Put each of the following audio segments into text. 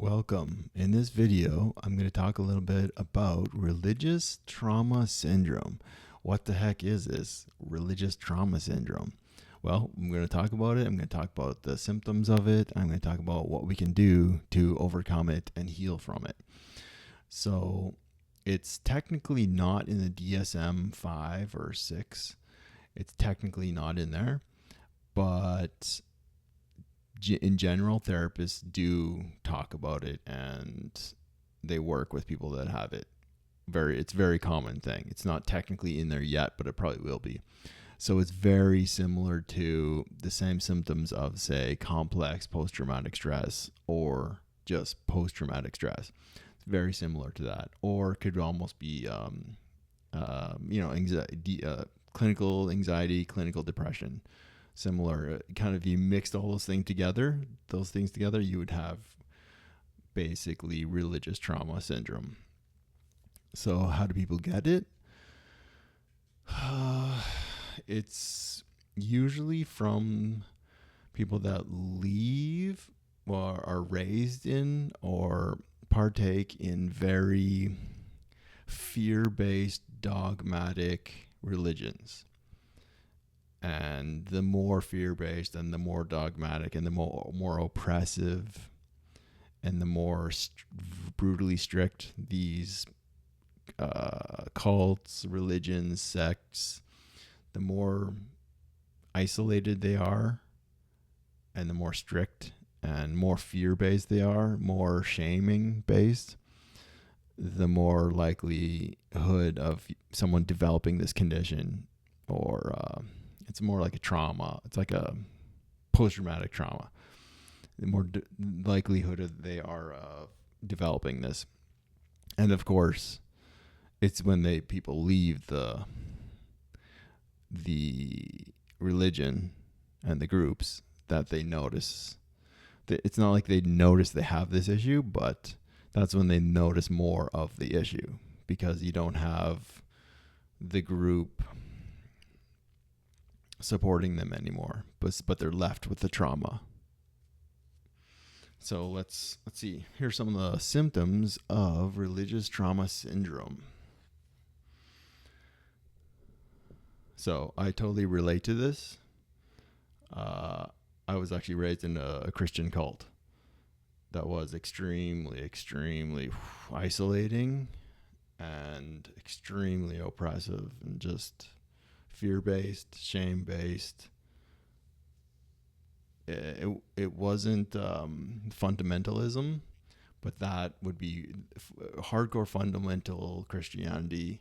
Welcome. In this video, I'm going to talk a little bit about religious trauma syndrome. What the heck is this religious trauma syndrome? Well, I'm going to talk about it. I'm going to talk about the symptoms of it. I'm going to talk about what we can do to overcome it and heal from it. So, it's technically not in the DSM 5 or 6. It's technically not in there, but in general, therapists do talk about it and they work with people that have it. It's a very common thing. It's not technically in there yet, but it probably will be. So it's very similar to the same symptoms of, say, complex post-traumatic stress or just post-traumatic stress. It's very similar to that, or it could almost be, anxiety, clinical anxiety, clinical depression. Similar, kind of, you mixed all those things together, you would have basically religious trauma syndrome. So how do people get it? It's usually from people that leave or are raised in or partake in very fear-based, dogmatic religions. And the more fear-based and the more dogmatic and the more oppressive and the more brutally strict these cults, religions, sects, the more isolated they are and the more strict and more fear-based they are, more shaming-based, the more likelihood of someone developing this condition, or it's more like a trauma. It's like a post-traumatic trauma. The more likelihood of they are developing this. And of course, it's when people leave the religion and the groups that they notice. It's not like they notice they have this issue, but that's when they notice more of the issue, because you don't have the group supporting them anymore, but they're left with the trauma. So let's see. Here's some of the symptoms of religious trauma syndrome. So I totally relate to this. I was actually raised in a Christian cult that was extremely, extremely isolating and extremely oppressive and just fear-based, shame-based. It wasn't fundamentalism, but that would be hardcore fundamental Christianity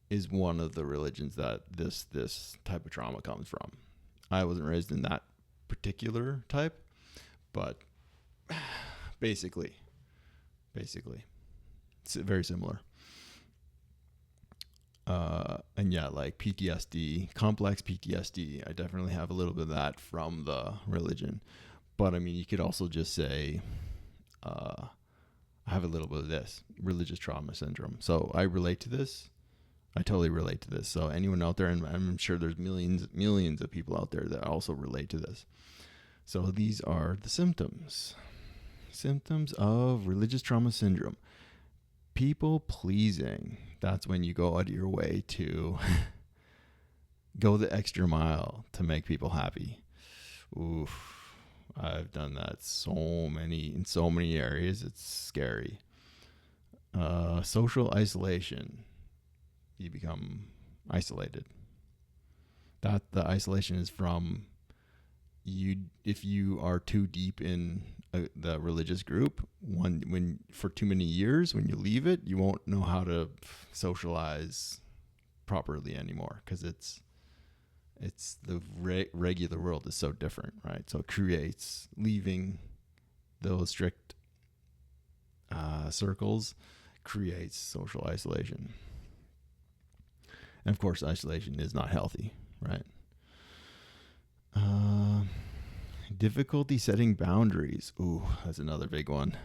is one of the religions that this type of trauma comes from. I wasn't raised in that particular type, but basically, it's very similar. And yeah, like PTSD, complex PTSD, I definitely have a little bit of that from the religion. But I mean, you could also just say, I have a little bit of this religious trauma syndrome. So I relate to this. I totally relate to this. So anyone out there, and I'm sure there's millions of people out there that also relate to this. So these are the symptoms. Symptoms of religious trauma syndrome. People pleasing. That's when you go out of your way to go the extra mile to make people happy. Oof. I've done that in so many areas. It's scary. Social isolation. You become isolated. That the isolation is from you. If you are too deep in the religious group, when for too many years, when you leave it, you won't know how to socialize properly anymore, because it's the regular world is so different, right? So it creates, leaving those strict circles creates social isolation. And of course, isolation is not healthy, right? Difficulty setting boundaries. Ooh, that's another big one.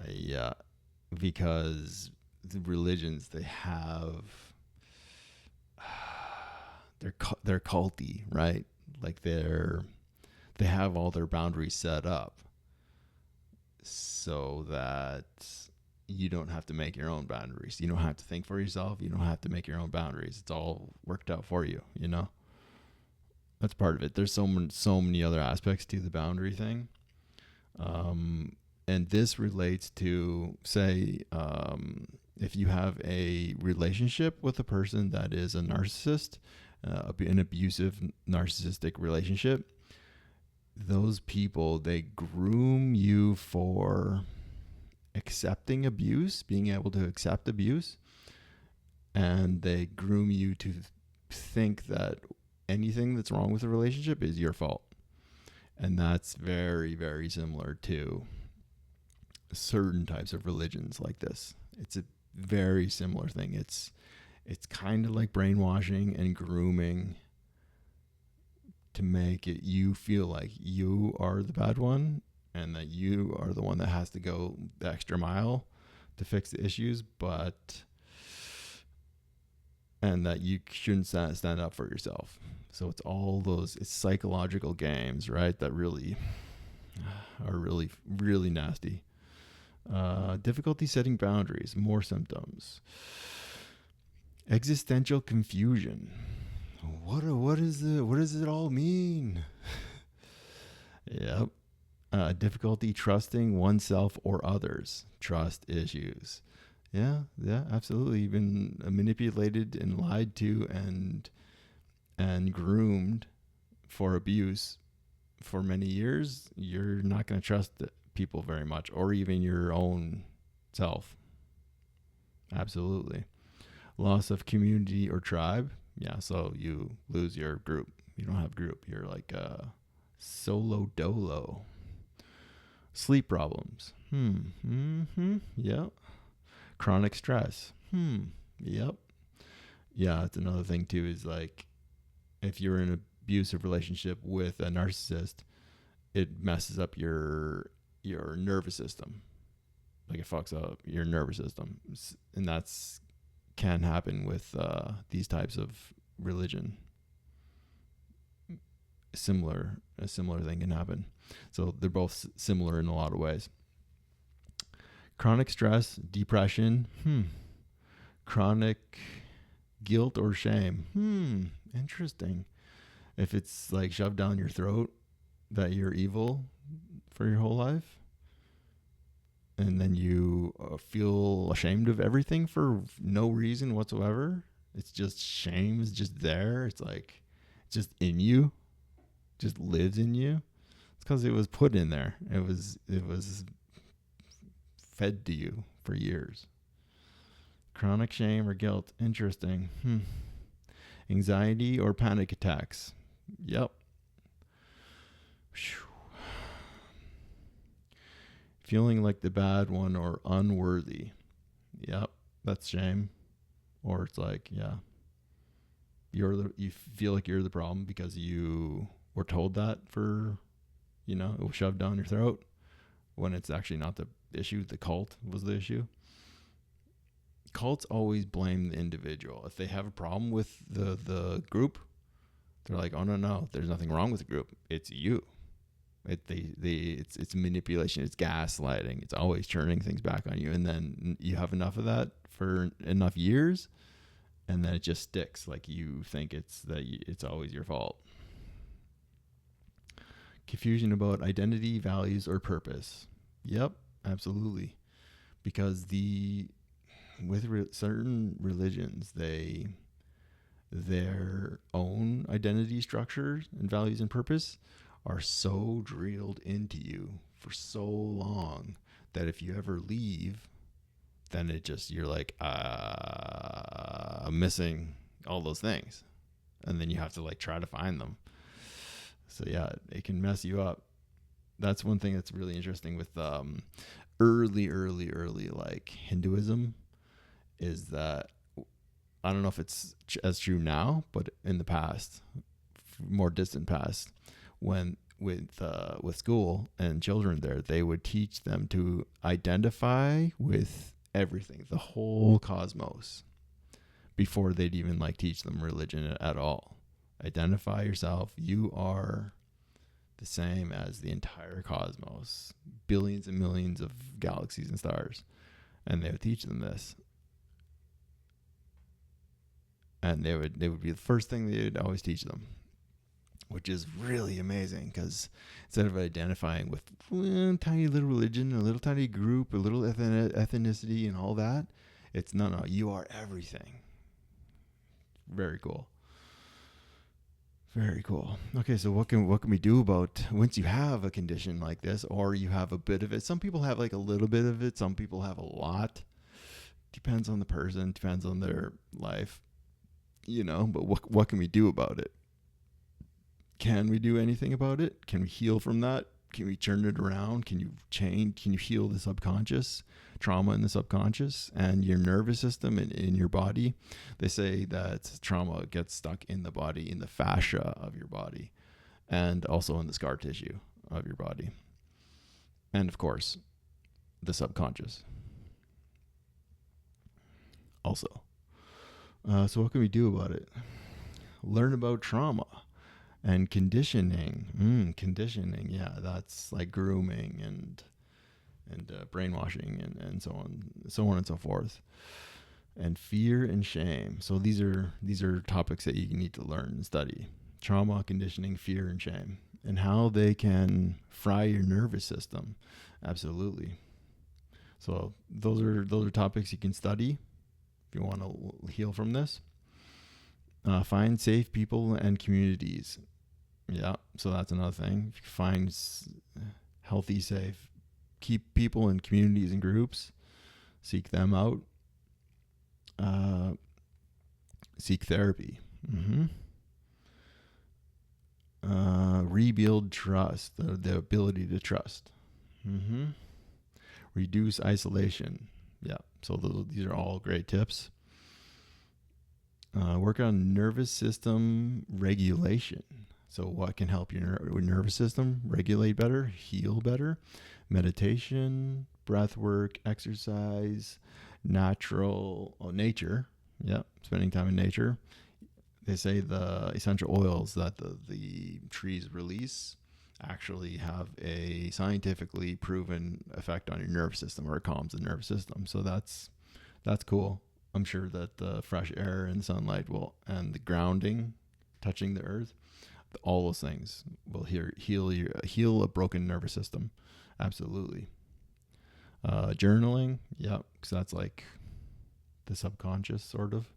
Yeah, because the religions, they have, they're culty, right? Like they have all their boundaries set up. so that you don't have to make your own boundaries. You don't have to think for yourself. You don't have to make your own boundaries. It's all worked out for you, you know? That's part of it. There's so many other aspects to the boundary thing. And this relates to, say, if you have a relationship with a person that is a narcissist, an abusive narcissistic relationship, those people, they groom you for accepting abuse, being able to accept abuse, and they groom you to think that anything that's wrong with the relationship is your fault. And that's very, very similar to certain types of religions like this. It's a very similar thing. It's kind of like brainwashing and grooming to make it you feel like you are the bad one and that you are the one that has to go the extra mile to fix the issues, and that you shouldn't stand up for yourself. So it's all those, it's psychological games, right? That really are really, really nasty. Difficulty setting boundaries, more symptoms. Existential confusion. What does it all mean? Yep. Difficulty trusting oneself or others. Trust issues. Yeah, absolutely. You've been manipulated and lied to and groomed for abuse for many years. You're not going to trust people very much, or even your own self. Absolutely. Loss of community or tribe. Yeah, so you lose your group. You don't have a group. You're like solo dolo. Sleep problems. Yep. Chronic stress. Yep. Yeah, it's another thing too, is like if you're in an abusive relationship with a narcissist, it messes up your nervous system. Like it fucks up your nervous system. And that's can happen with these types of religion. A similar thing can happen. So they're both similar in a lot of ways. Chronic stress, depression, chronic guilt or shame. Interesting. If it's like shoved down your throat that you're evil for your whole life, and then you feel ashamed of everything for no reason whatsoever. It's just shame is just there. It's like it's just in you, just lives in you. It's because it was put in there. It was fed to you for years. Chronic shame or guilt. Interesting. Anxiety or panic attacks. Yep. Whew. Feeling like the bad one or unworthy. Yep, that's shame. Or it's like, yeah, you feel like you're the problem because you were told that for, it was shoved down your throat when it's actually not the issue. The cult was the issue. Cults always blame the individual. If they have a problem with the group, they're like, oh no, there's nothing wrong with the group. It's you. It's manipulation. It's gaslighting. It's always turning things back on you, and then you have enough of that for enough years, and then it just sticks. Like you think it's always your fault. Confusion about identity, values, or purpose. Yep, absolutely. Because certain religions, their own identity structures and values and purpose are so drilled into you for so long that if you ever leave, then you're like, I'm missing all those things. And then you have to like try to find them. So yeah, it can mess you up. That's one thing that's really interesting with early like Hinduism, is that I don't know if it's as true now, but in the past, more distant past, when with school and children there, they would teach them to identify with everything, the whole cosmos, before they'd even like teach them religion at all. Identify yourself. You are the same as the entire cosmos, billions and millions of galaxies and stars. And they would teach them this. And they would be the first thing they would always teach them, which is really amazing, because instead of identifying with a tiny little religion, a little tiny group, a little ethnicity and all that, it's no, you are everything. Very cool. Very cool. Okay, so what can we do about once you have a condition like this, or you have a bit of it? Some people have like a little bit of it. Some people have a lot. Depends on the person. Depends on their life. But what can we do about it? Can we do anything about it? Can we heal from that? Can we turn it around? Can you change? Can you heal the subconscious, trauma in the subconscious and your nervous system and in your body? They say that trauma gets stuck in the body, in the fascia of your body, and also in the scar tissue of your body. And of course, the subconscious also. So what can we do about it? Learn about trauma and conditioning. Conditioning, yeah, that's like grooming and brainwashing and so on and so forth. And fear and shame. So these are topics that you need to learn and study. Trauma, conditioning, fear, and shame, and how they can fry your nervous system. Absolutely. So those are topics you can study if you want to heal from this. Find safe people and communities. Yeah, so that's another thing. If you find healthy, safe, keep people in communities and groups. Seek them out. Seek therapy. Rebuild trust, the ability to trust. Reduce isolation. Yeah, so these are all great tips. Work on nervous system regulation. So what can help your nervous system regulate better, heal better? Meditation, breath work, exercise, nature. Yeah, spending time in nature. They say the essential oils that the trees release actually have a scientifically proven effect on your nervous system, or it calms the nervous system. So that's cool. I'm sure that the fresh air and sunlight and the grounding, touching the earth, all those things will heal a broken nervous system. Absolutely. Journaling, yeah, because that's like the subconscious sort of.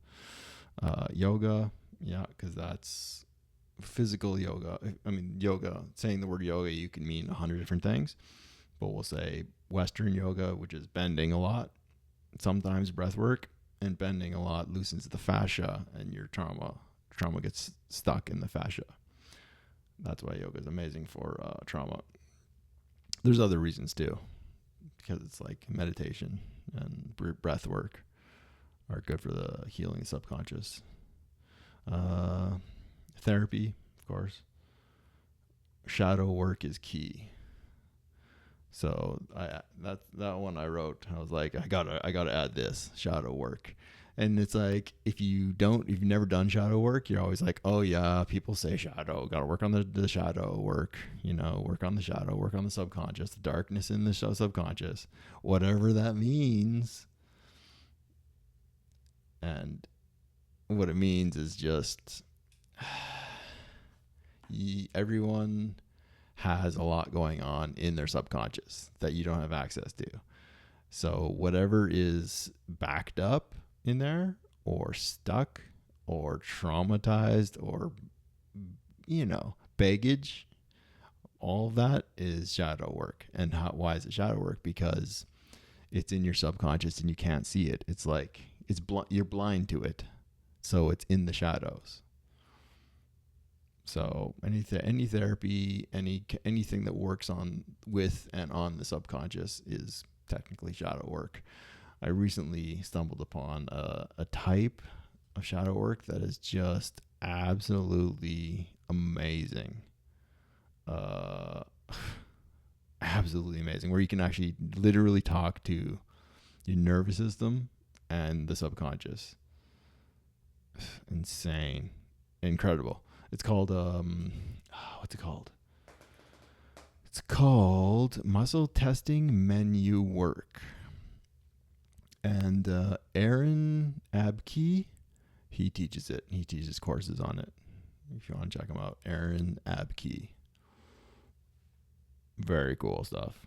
Yoga, yeah, because that's physical yoga. I mean, yoga, saying the word yoga, you can mean 100 different things, but we'll say Western yoga, which is bending a lot, sometimes breath work, and bending a lot loosens the fascia, and your trauma gets stuck in the fascia. That's why yoga is amazing for trauma. There's other reasons too, because it's like meditation and breath work are good for the healing the subconscious. Therapy, of course. Shadow work is key. So that one I wrote. I was like, I gotta add this shadow work. And it's like, if you've never done shadow work, you're always like, oh yeah, people say shadow, gotta work on the shadow work, work on the shadow, work on the subconscious, the darkness in the subconscious, whatever that means. And what it means is just everyone has a lot going on in their subconscious that you don't have access to. So whatever is backed up in there, or stuck, or traumatized, or baggage, all of that is shadow work. And why is it shadow work? Because it's in your subconscious and you can't see it. It's like you're blind to it, so it's in the shadows. So any therapy, anything that works with and on the subconscious is technically shadow work. I recently stumbled upon a type of shadow work that is just absolutely amazing. Absolutely amazing, where you can actually literally talk to your nervous system and the subconscious. Insane. Incredible. It's called what's it called? It's called Muscle Testing Menu Work. And Aaron Abke, he teaches it. He teaches courses on it. If you want to check him out, Aaron Abke. Very cool stuff.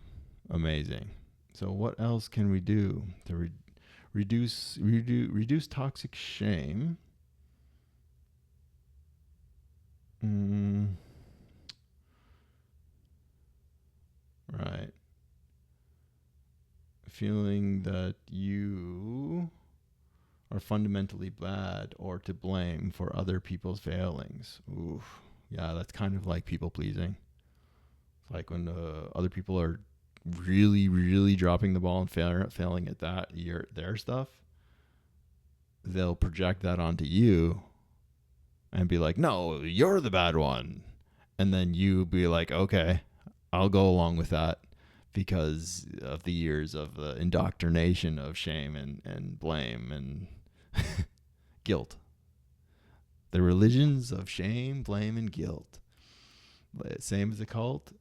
Amazing. So what else can we do to reduce toxic shame? Right. Feeling that you are fundamentally bad or to blame for other people's failings. Oof. Yeah, that's kind of like people pleasing. It's like when other people are really, really dropping the ball and failing at their stuff, they'll project that onto you and be like, no, you're the bad one. And then you be like, okay, I'll go along with that because of the years of indoctrination of shame and blame and guilt. The religions of shame, blame, and guilt. Same as a cult.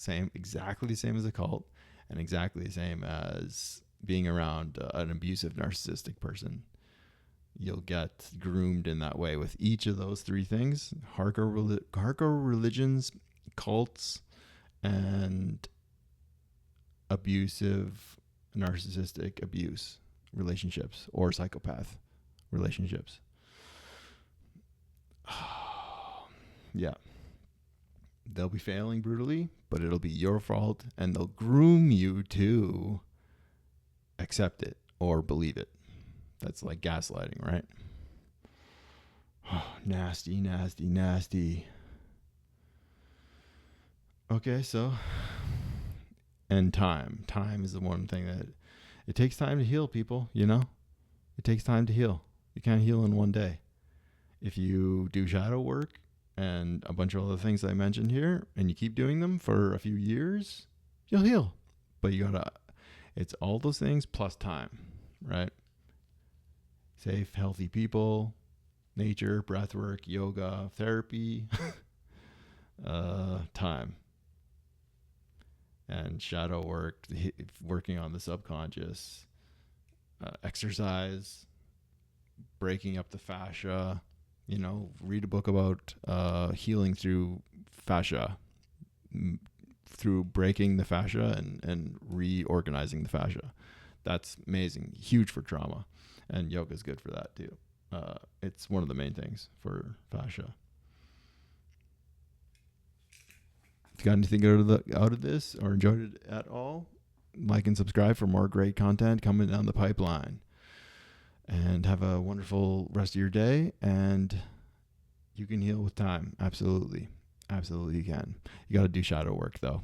Exactly the same as a cult, and exactly the same as being around an abusive narcissistic person. You'll get groomed in that way with each of those three things: hardcore religions, cults, and abusive narcissistic abuse relationships or psychopath relationships. Yeah. They'll be failing brutally, but it'll be your fault, and they'll groom you to accept it or believe it. That's like gaslighting, right? Oh, nasty, nasty, nasty. Okay, so, and time. Time is the one thing that it takes time to heal, people, you know? It takes time to heal. You can't heal in one day. If you do shadow work and a bunch of other things I mentioned here, and you keep doing them for a few years, you'll heal. But it's all those things plus time, right? Safe, healthy people, nature, breath work, yoga, therapy, time. And shadow work, working on the subconscious, exercise, breaking up the fascia. Read a book about healing through fascia, through breaking the fascia and reorganizing the fascia. That's amazing, huge for trauma, and yoga is good for that too. It's one of the main things for fascia. If you got anything out of this or enjoyed it at all, like and subscribe for more great content coming down the pipeline. And have a wonderful rest of your day. And you can heal with time. Absolutely. Absolutely you can. You got to do shadow work, though.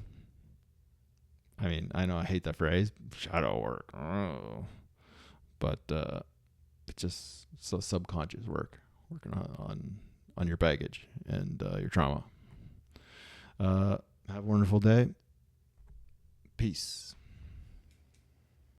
I mean, I know I hate that phrase, shadow work. Oh. But it's just subconscious work, working on your baggage and your trauma. Have a wonderful day. Peace.